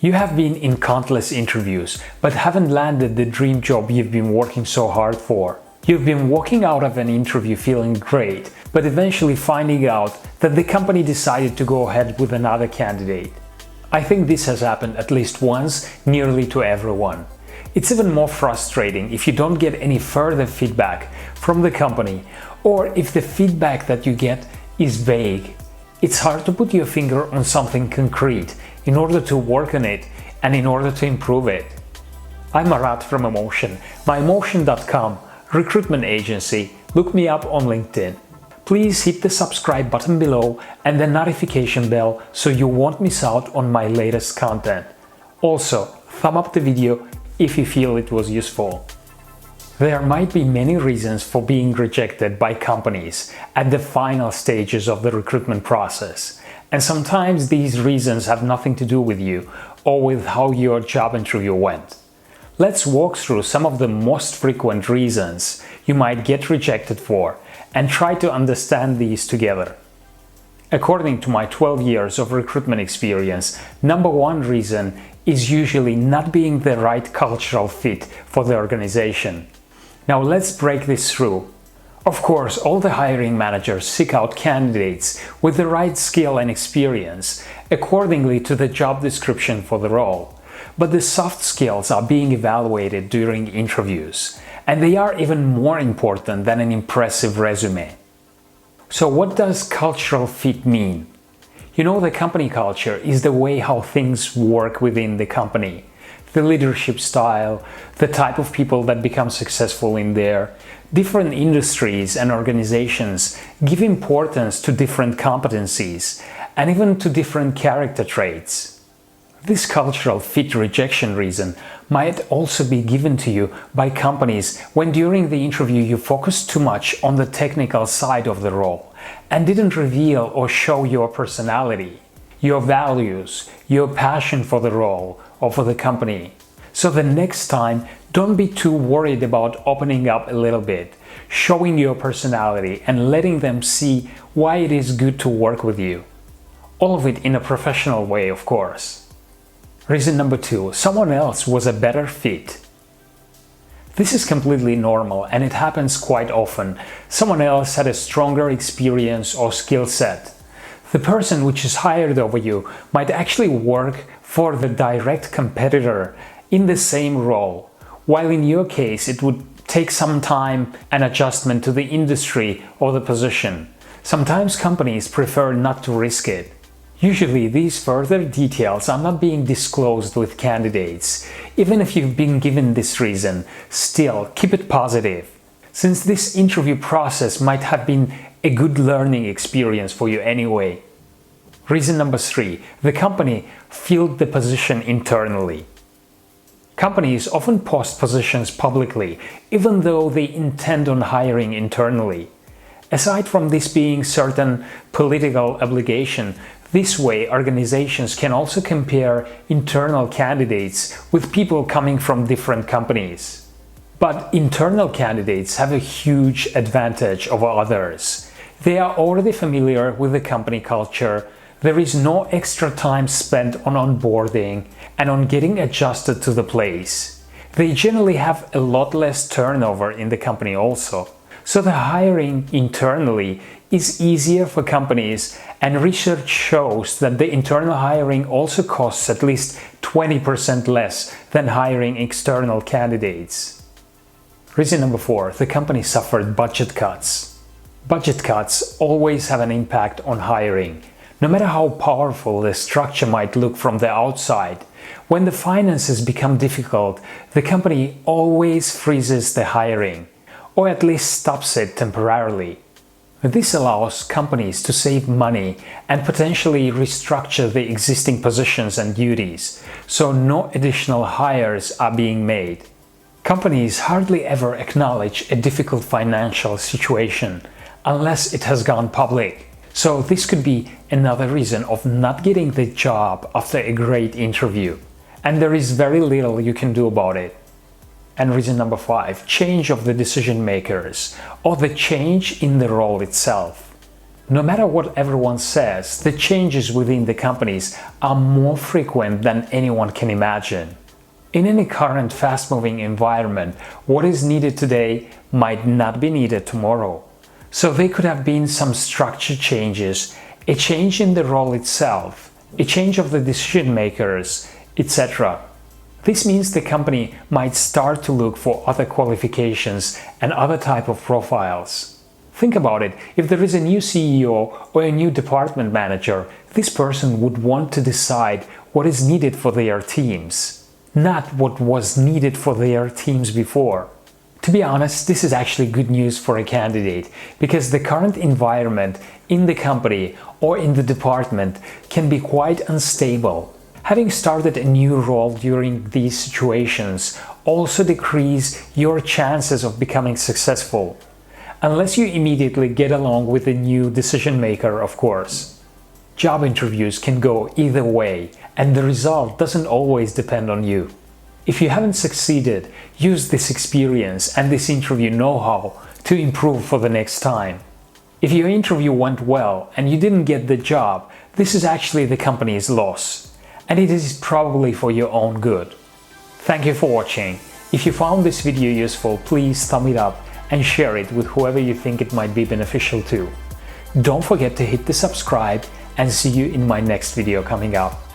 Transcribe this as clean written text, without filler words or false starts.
You have been in countless interviews, but haven't landed the dream job you've been working so hard for. You've been walking out of an interview feeling great, but eventually finding out that the company decided to go ahead with another candidate. I think this has happened at least once, nearly to everyone. It's even more frustrating if you don't get any further feedback from the company, or if the feedback that you get is vague. It's hard to put your finger on something concrete in order to work on it and in order to improve it. I'm Marat from EMMOTION, myemotion.com recruitment agency. Look me up on LinkedIn. Please hit the subscribe button below and the notification bell so you won't miss out on my latest content. Also, thumb up the video if you feel it was useful. There might be many reasons for being rejected by companies at the final stages of the recruitment process, and sometimes these reasons have nothing to do with you or with how your job interview went. Let's walk through some of the most frequent reasons you might get rejected for and try to understand these together. According to my 12 years of recruitment experience, number one reason is usually not being the right cultural fit for the organization. Now let's break this through. Of course, all the hiring managers seek out candidates with the right skill and experience accordingly to the job description for the role. But the soft skills are being evaluated during interviews, and they are even more important than an impressive resume. So what does cultural fit mean? You know, the company culture is the way how things work within the company. The leadership style, the type of people that become successful in there. Different industries and organizations give importance to different competencies and even to different character traits. This cultural fit rejection reason might also be given to you by companies when during the interview you focused too much on the technical side of the role and didn't reveal or show your personality, your values, your passion for the role or for the company. So the next time, don't be too worried about opening up a little bit, showing your personality and letting them see why it is good to work with you. All of it in a professional way, of course. Reason number two, someone else was a better fit. This is completely normal and it happens quite often. Someone else had a stronger experience or skill set. The person which is hired over you might actually work for the direct competitor in the same role, while in your case it would take some time and adjustment to the industry or the position. Sometimes companies prefer not to risk it. Usually these further details are not being disclosed with candidates. Even if you've been given this reason, still keep it positive, since this interview process might have been a good learning experience for you anyway. Reason number three, the company filled the position internally. Companies often post positions publicly, even though they intend on hiring internally. Aside from this being certain political obligation, this way organizations can also compare internal candidates with people coming from different companies. But internal candidates have a huge advantage over others. They are already familiar with the company culture. There is no extra time spent on onboarding and on getting adjusted to the place. They generally have a lot less turnover in the company also. So the hiring internally is easier for companies, and research shows that the internal hiring also costs at least 20% less than hiring external candidates. Reason number four, the company suffered budget cuts. Budget cuts always have an impact on hiring. No matter how powerful the structure might look from the outside, when the finances become difficult, the company always freezes the hiring, or at least stops it temporarily. This allows companies to save money and potentially restructure the existing positions and duties, so no additional hires are being made. Companies hardly ever acknowledge a difficult financial situation unless it has gone public. So this could be another reason of not getting the job after a great interview, and there is very little you can do about it. And reason number five, change of the decision makers or the change in the role itself. No matter what everyone says, the changes within the companies are more frequent than anyone can imagine. In any current fast-moving environment, what is needed today might not be needed tomorrow. So there could have been some structure changes, a change in the role itself, a change of the decision makers, etc. This means the company might start to look for other qualifications and other type of profiles. Think about it, if there is a new CEO or a new department manager, this person would want to decide what is needed for their teams, not what was needed for their teams before. To be honest, this is actually good news for a candidate, because the current environment in the company or in the department can be quite unstable. Having started a new role during these situations also decrease your chances of becoming successful, unless you immediately get along with the new decision maker, of course. Job interviews can go either way, and the result doesn't always depend on you. If you haven't succeeded, use this experience and this interview know-how to improve for the next time. If your interview went well and you didn't get the job, this is actually the company's loss, and it is probably for your own good. Thank you for watching. If you found this video useful, please thumb it up and share it with whoever you think it might be beneficial to. Don't forget to hit the subscribe, and see you in my next video coming up.